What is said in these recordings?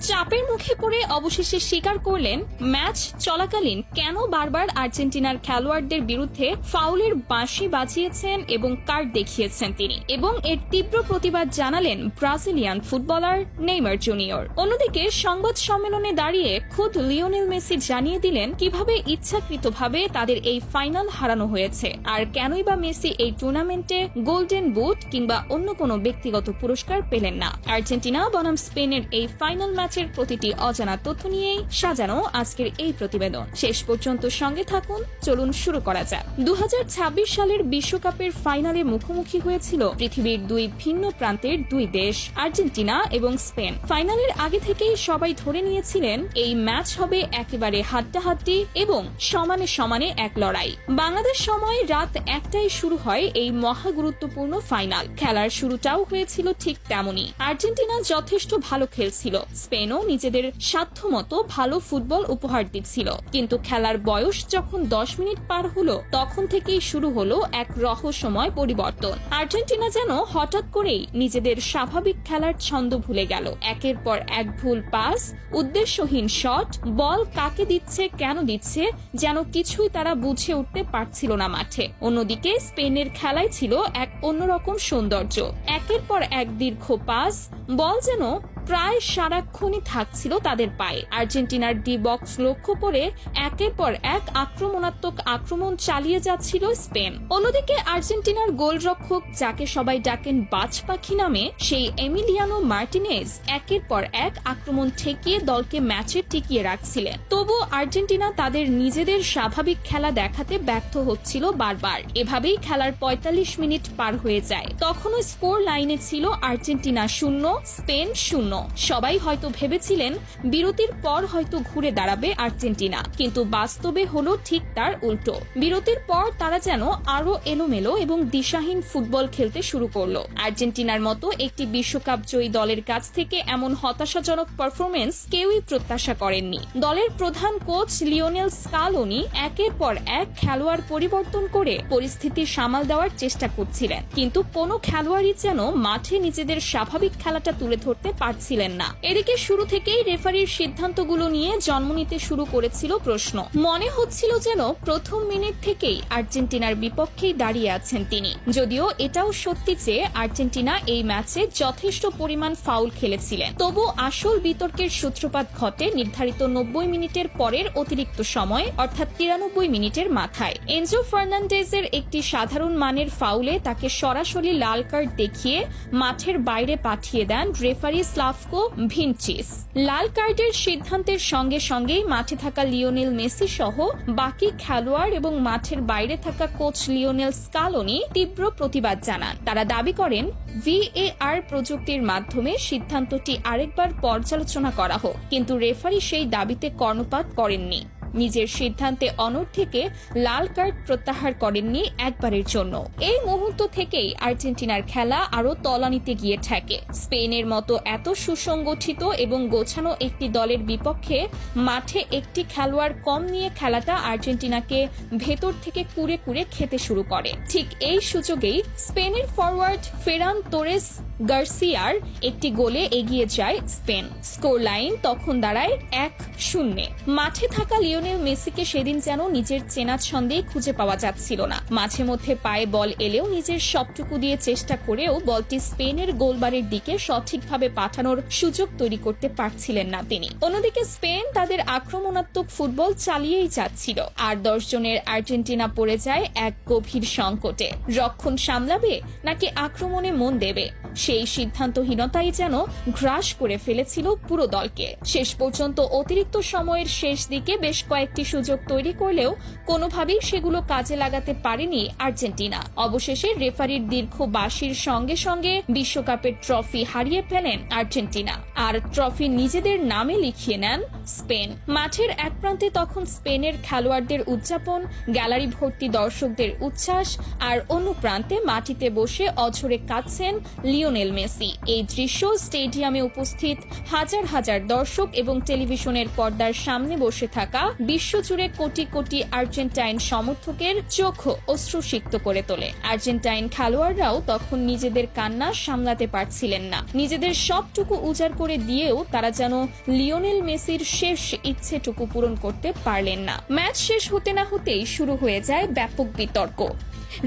চাপের মুখে পড়ে অবশেষে স্বীকার করলেন ম্যাচ চলাকালীন কেন বারবার আর্জেন্টিনার খেলোয়াড়দের বিরুদ্ধে ফাউলের বাঁশি বাজিয়েছেন এবং কার্ড দেখিয়েছেন তিনি, এবং এর তীব্র প্রতিবাদ জানালেন ব্রাজিলিয়ান ফুটবলার নেইমার জুনিয়র। অন্যদিকে সংবাদ সম্মেলনে দাঁড়িয়ে খোদ লিওনেল মেসি জানিয়ে দিলেন কিভাবে ইচ্ছাকৃতভাবে তাদের এই ফাইনাল হারানো হয়েছে, আর কেনই বা মেসি এই টুর্নামেন্টে গোল্ডেন বুট কিংবা অন্য কোনো ব্যক্তিগত পুরস্কার পেলেন না। আর্জেন্টিনা বনাম স্পেনের এই ফাইনাল ম্যাচের প্রতিটি অজানা তথ্য নিয়েই সাজানো আজকের এই প্রতিবেদন। শেষ পর্যন্ত সঙ্গে থাকুন, চলুন শুরু করা যাক। 2026 সালের বিশ্বকাপের ফাইনালে মুখোমুখি হয়েছিল পৃথিবীর দুই ভিন্ন প্রান্তের দুই দেশ, আর্জেন্টিনা এবং স্পেন। ফাইনালের আগে থেকেই সবাই ধরে নিয়েছিলেন এই ম্যাচ হবে একেবারে হাড্ডাহাড্ডি এবং সমানে সমানে এক লড়াই। বাংলাদেশ সময় রাত 1টায় শুরু হয় এই মহা গুরুত্বপূর্ণ ফাইনাল। খেলার শুরুটাও হয়েছিল ঠিক তেমনই। আর্জেন্টিনা যথেষ্ট ভালো খেলছিল, স্পেনও নিজেদের সাধ্যমতো ভালো ফুটবল উপহার দিচ্ছিল, কিন্তু খেলার বয়স যখন 10 মিনিট পার হলো তখন থেকেই শুরু হলো এক রহস্যময় পরিবর্তন। আর্জেন্টিনা যেন হঠাৎ করেই নিজেদের স্বাভাবিক খেলার ছন্দ ভুলে গেল। একের পর এক ভুল পাস, উদ্দেশ্যহীন শট, বল কাকে দিচ্ছে কেন দিচ্ছে যেন কিছুই তারা বুঝে উঠতে পারছিল না মাঠে। অন্যদিকে স্পেনের খেলায় ছিল এক অন্যরকম সৌন্দর্য। একের পর এক দীর্ঘ পাস, বল যেন প্রায় সারাক্ষণই থাকছিল তাদের পায়ে। আর্জেন্টিনার ডি বক্স লক্ষ্য করে একের পর এক আক্রমণাত্মক আক্রমণ চালিয়ে যাচ্ছিল স্পেন। অন্যদিকে আর্জেন্টিনার গোলরক্ষক, যাকে সবাই ডাকেন বাজ পাখি নামে, সেই এমিলিয়ানো মার্টিনেজ একের পর এক আক্রমণ ঠেকিয়ে দলকে ম্যাচে টিকিয়ে রাখছিলেন। তবু আর্জেন্টিনা তাদের নিজেদের স্বাভাবিক খেলা দেখাতে ব্যর্থ হচ্ছিল বারবার। এভাবেই খেলার 45 মিনিট পার হয়ে যায়। তখনও স্কোর লাইনে ছিল আর্জেন্টিনা 0, স্পেন 0। সবাই হয়তো ভেবেছিলেন বিরতির পর হয়তো ঘুরে দাঁড়াবে আর্জেন্টিনা, কিন্তু বাস্তবে হলো ঠিক তার উল্টো। বিরতির পর তারা যেন আরো এলোমেলো এবং দিশাহীন ফুটবল খেলতে শুরু করলো। আর্জেন্টিনার মতো একটি বিশ্বকাপ জয়ী দলের কাছ থেকে এমন হতাশাজনক পারফরমেন্স কেউই প্রত্যাশা করেননি। দলের প্রধান কোচ লিওনেল স্কালোনি একের পর এক খেলোয়াড় পরিবর্তন করে পরিস্থিতি সামাল দেওয়ার চেষ্টা করছিলেন, কিন্তু কোনো খেলোয়াড়ই যেন মাঠে নিজেদের স্বাভাবিক খেলাটা তুলে ধরতে পারছিলেন না। এদিকে শুরু থেকেই রেফারির সিদ্ধান্তগুলো নিয়ে জন্ম নিতে শুরু করেছিল প্রশ্ন। মনে হচ্ছিল যেন প্রথম মিনিট থেকেই আর্জেন্টিনার বিপক্ষেই দাঁড়িয়ে আছেন তিনি। যদিও এটাও সত্যি যে আর্জেন্টিনা এই ম্যাচে যথেষ্ট পরিমাণ ফাউল খেলেছিলেন, তবু আসল বিতর্কের সূত্রপাত ঘটে নির্ধারিত 90 মিনিটের পরের অতিরিক্ত সময়, অর্থাৎ 93 মিনিটের মাথায়। এনজো ফার্নান্ডেজের একটি সাধারণ মানের ফাউলে তাকে সরাসরি লাল কার্ড দেখিয়ে মাঠের বাইরে পাঠিয়ে দেন রেফারি স্লাভকো ভিনচিচ। লাল কার্ডের সিদ্ধান্তের সঙ্গে সঙ্গেই মাঠে থাকা লিওনেল মেসি সহ বাকি খেলোয়াড় এবং মাঠের বাইরে থাকা কোচ লিওনেল স্কালোনি তীব্র প্রতিবাদ জানান। তারা দাবি করেন VAR প্রযুক্তির মাধ্যমে সিদ্ধান্তটি আরেকবার পর্যালোচনা করা হোক, কিন্তু রেফারি সেই দাবিতে কর্ণপাত করেননি। নিজের সিদ্ধান্তে অনড় থেকে লাল কার্ড প্রত্যাহার করেননি একবারের জন্য। এই মুহূর্ত থেকেই আর্জেন্টিনার খেলা আরো তলানিতে গিয়ে ঠেকে। স্পেনের মতো এত সুসংগঠিত এবং গোছানো একটি দলের বিপক্ষে মাঠে একটি খেলোয়াড় কম নিয়ে খেলাটা আর্জেন্টিনাকে ভেতর থেকে কুড়ে কুড়ে খেতে শুরু করে। ঠিক এই সুযোগেই স্পেনের ফরওয়ার্ড ফেরান তোরেস গার্সিয়ার একটি গোলে এগিয়ে যায় স্পেন। স্কোর লাইন তখন দাঁড়ায় 1-0। মাঠে থাকা লিওনেল মেসিকে সেদিন যেন নিজের চেনা ছন্দেই খুঁজে পাওয়া যাচ্ছিল না। মাঝে মধ্যে পায়ে বল এলেও নিজের সবটুকু দিয়ে চেষ্টা করেও বলটি স্পেনের গোলবারের দিকে সঠিকভাবে পাঠানোর সুযোগ তৈরি করতে পারছিলেন না তিনি। অন্যদিকে স্পেন তাদের আক্রমণাত্মক ফুটবল চালিয়েই যাচ্ছিল, আর 10 জনের আর্জেন্টিনা পড়ে যায় এক গভীর সংকটে। রক্ষণ সামলাবে নাকি আক্রমণে মন দেবে, সেই সিদ্ধান্তহীনতাই যেন গ্রাস করে ফেলেছিল পুরো দলকে। শেষ পর্যন্ত অতিরিক্ত সময়ের শেষ দিকে বেশ কয়েকটি সুযোগ তৈরি করলেও কোনোভাবেই সেগুলো কাজে লাগাতে পারেনি আর্জেন্টিনা। অবশেষে রেফারির দীর্ঘ বাঁশির সঙ্গে সঙ্গে বিশ্বকাপের ট্রফি হারিয়ে ফেলেন আর্জেন্টিনা, আর ট্রফি নিজেদের নামে লিখিয়ে নেন স্পেন। মাঠের এক প্রান্তে তখন স্পেনের খেলোয়াড়দের উদযাপন, গ্যালারি ভর্তি দর্শকদের উচ্ছ্বাস, আর অন্য প্রান্তে মাটিতে বসে অঝরে কাঁদছেন লিওনেল মেসি। এই দৃশ্য স্টেডিয়ামে উপস্থিত হাজার হাজার দর্শক এবং টেলিভিশনের পর্দার সামনে বসে থাকা বিশ্বজুড়ে কোটি কোটি আর্জেন্টাইন সমর্থকের চোখ অশ্রুসিক্ত করে তোলে। আর্জেন্টাইন খেলোয়াড়রাও তখন নিজেদের কান্না সামলাতে পারছিলেন না। নিজেদের সবটুকু উজাড় করে দিয়েও তারা যেন লিওনেল মেসির শেষ ইচ্ছেটুকু পূরণ করতে পারলেন না। ম্যাচ শেষ হতে না হতেই শুরু হয়ে যায় ব্যাপক বিতর্ক।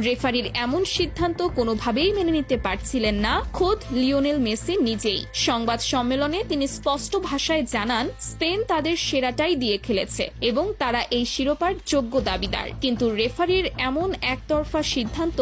রেফারির এমন সিদ্ধান্ত কোনোভাবেই মেনে নিতে পারছিলেন না খোদ লিওনেল মেসি নিজেই। সংবাদ সম্মেলনে তিনি স্পষ্ট ভাষায় জানান, স্পেন তাদের সেরাটাই দিয়ে খেলেছে এবং তারা এই শিরোপার যোগ্য দাবিদার। কিন্তু রেফারির এমন একতরফা সিদ্ধান্ত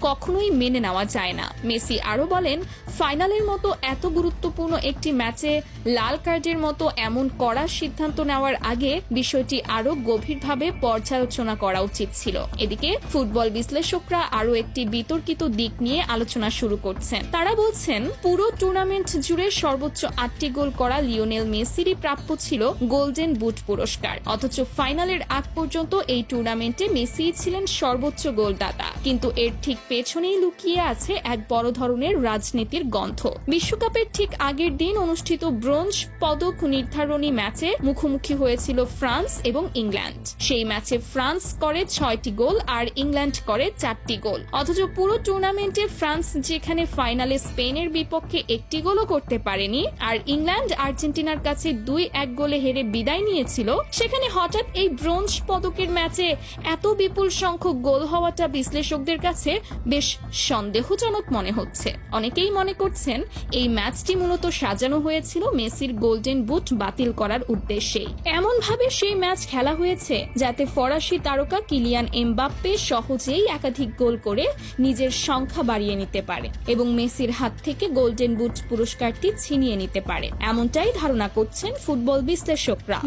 কখনোই মেনে নেওয়া যায় না। মেসি আরও বলেন, ফাইনালের মতো এত গুরুত্বপূর্ণ একটি ম্যাচে লাল কার্ডের মতো এমন কড়া সিদ্ধান্ত নেওয়ার আগে বিষয়টি আরও গভীরভাবে পর্যালোচনা করা উচিত ছিল। এদিকে ফুটবল বিশ্লেষকরা আরও একটি বিতর্কিত দিক নিয়ে আলোচনা শুরু করছেন। তারা বলছেন, পুরো টুর্নামেন্ট জুড়ে সর্বোচ্চ 8টি গোল করা লিওনেল মেসিরই প্রাপ্য ছিল গোল্ডেন বুট পুরস্কার। অথচ ফাইনালের আগ পর্যন্ত এই টুর্নামেন্টে মেসি ছিলেন সর্বোচ্চ গোলদাতা। কিন্তু এর ঠিক পেছনেই লুকিয়ে আছে এক বড় ধরনের রাজনীতির গন্ধ। বিশ্বকাপের ঠিক আগের দিন অনুষ্ঠিত ব্রোঞ্জ পদক নির্ধারণী ম্যাচে মুখোমুখি হয়েছিল ফ্রান্স এবং ইংল্যান্ড। সেই ম্যাচে ফ্রান্স করে 6টি গোল আর ইংল্যান্ড করে 4টি গোল। অথচ পুরো টুর্নামেন্টে ফ্রান্স যেখানে ফাইনালে স্পেনের বিপক্ষে একটি গোলও করতে পারেনি আর ইংল্যান্ড আর্জেন্টিনার কাছে 2-1 গোলে হেরে বিদায় নিয়েছিল, সেখানে হঠাৎ এই ব্রোঞ্জ পদকের ম্যাচে এত বিপুল সংখ্যক গোল হওয়াটা বিশ্লেষকদের কাছে বেশ সন্দেহজনক মনে হচ্ছে। অনেকেই মনে করছেন এই ম্যাচটি মূলত সাজানো হয়েছিল মেসির গোল্ডেন বুট বাতিল করার উদ্দেশ্যে। এমন ভাবে সেই ম্যাচ খেলা হয়েছে যাতে ফরাসি তারকা কিলিয়ান এমবাপ্পে সহজেই একাধিক গোল করে নিজের সংখ্যা বাড়িয়ে নিতে পারে এবং মেসির হাত থেকে গোল্ডেন বুট পুরস্কারটি ছিনিয়ে নিতে পারে, এমনটাই ধারণা করছেন ফুটবল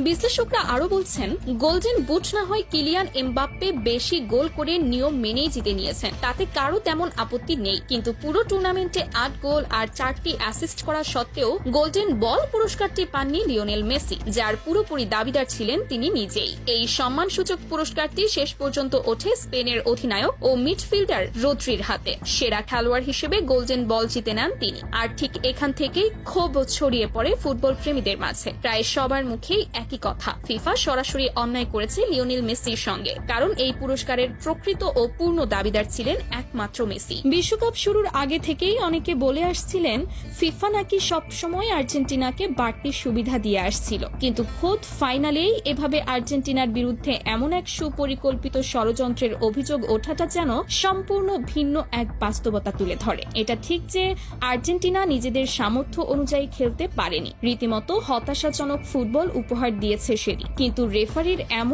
বিশ্লেষকরা আরো বলছেন, গোল্ডেন বুট না হয় কিলিয়ান এমবাপ্পে বেশি গোল করে নিয়ম মেনেই জিতে নিয়েছেন, তাতে কারো তেমন আপত্তি নেই। কিন্তু পুরো টুর্নামেন্টে 8 গোল আর 4টি অ্যাসিস্ট করা সত্ত্বেও গোল্ডেন বল পুরস্কারটি পাননি লিওনেল মেসি, যার পুরোপুরি দাবিদার ছিলেন তিনি নিজেই। এই সম্মানসূচক পুরস্কারটি শেষ পর্যন্ত ওঠে স্পেনের অধিনায়ক ও মিডফিল্ডার রদ্রির হাতে। সেরা খেলোয়াড় হিসেবে গোল্ডেন বল জিতে নেন তিনি। আর ঠিক এখান থেকেই ক্ষোভ ছড়িয়ে পড়ে ফুটবল প্রেমীদের মাঝে। প্রায় সবার মুখেই একই কথা, ফিফা সরাসরি অন্যায় করেছে লিওনেল মেসির সঙ্গে, কারণ এই পুরস্কারের প্রকৃত ও পূর্ণ দাবিদার ছিলেন একমাত্র মেসি। বিশ্বকাপ শুরুর আগে থেকেই অনেকে বলে আসছিলেন ফিফা নাকি সবসময় আর্জেন্টিনাকে বাড়তি সুবিধা দিয়ে আসছিল, কিন্তু খোদ ফাইনালেই এভাবে আর্জেন্টিনার বিরুদ্ধে এমন এক সুপরিকল্পিত ষড়যন্ত্রের অভিযোগ ওঠাটা যেন সম্পূর্ণ ভিন্ন এক বাস্তবতা তুলে ধরে। এটা ঠিক যে আর্জেন্টিনা নিজেদের সামর্থ্য অনুযায়ী খেলতে পারেনি, রীতিমতো হতাশাজনক ফুটবল উপহার দিয়েছে সেটি, কিন্তু রেফারির এমন